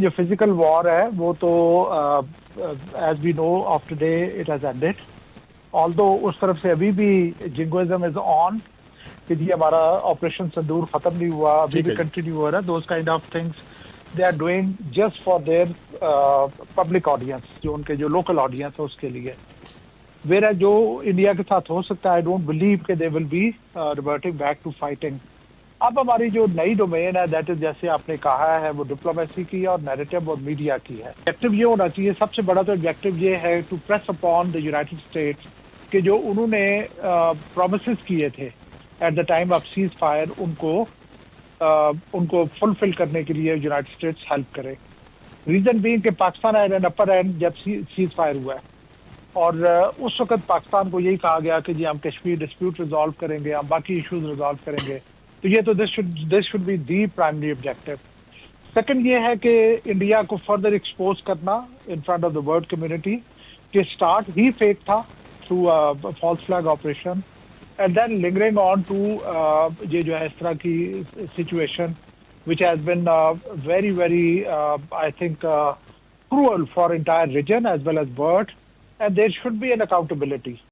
جو فزیکل وار ہے وہ تو as we know of today it has ended although اس طرف سے ابھی بھی جنگوازم از آن کہ جی ہمارا آپریشن سندور ختم نہیں ہوا ابھی ٹھیک بھی ہے جی. کنٹینیو ہو رہا ہے those kind of things they are doing just for their public audience جو ان کے جو لوکل آڈینس ہے اس کے لیے میرا جو انڈیا کے ساتھ ہو سکتا ہے آئی ڈونٹ بلیو کہ they will be reverting back to fighting. اب ہماری جو نئی ڈومین ہے دیٹ از جیسے آپ نے کہا ہے وہ ڈپلومیسی کی اور نیریٹو اور میڈیا کی ہے. آبجیکٹو یہ ہونا چاہیے سب سے بڑا تو آبجیکٹو یہ ہے to press upon the United States کہ جو انہوں نے پرومسز کیے تھے at the time of ceasefire ان کو فلفل کرنے کے لیے یونائٹیڈ اسٹیٹس ہیلپ کرے. ریزن بینگ کہ Pakistan at an upper end جب سیز فائر ہوا ہے اور اس وقت پاکستان کو یہی کہا گیا کہ جی ہم کشمیر ڈسپیوٹ ریزالو کریں گے ہم باقی ایشوز ریزالو کریں گے تو یہ تو this should be the primary objective. Second یہ ہے کہ انڈیا کو فردر ایکسپوز کرنا in front of the world community کہ اسٹارٹ ہی فیک تھا through false flag operation and then lingering on to یہ جو ہے اس طرح کی situation which has been very, very, I think, cruel for entire region as well as world, and there should be an accountability.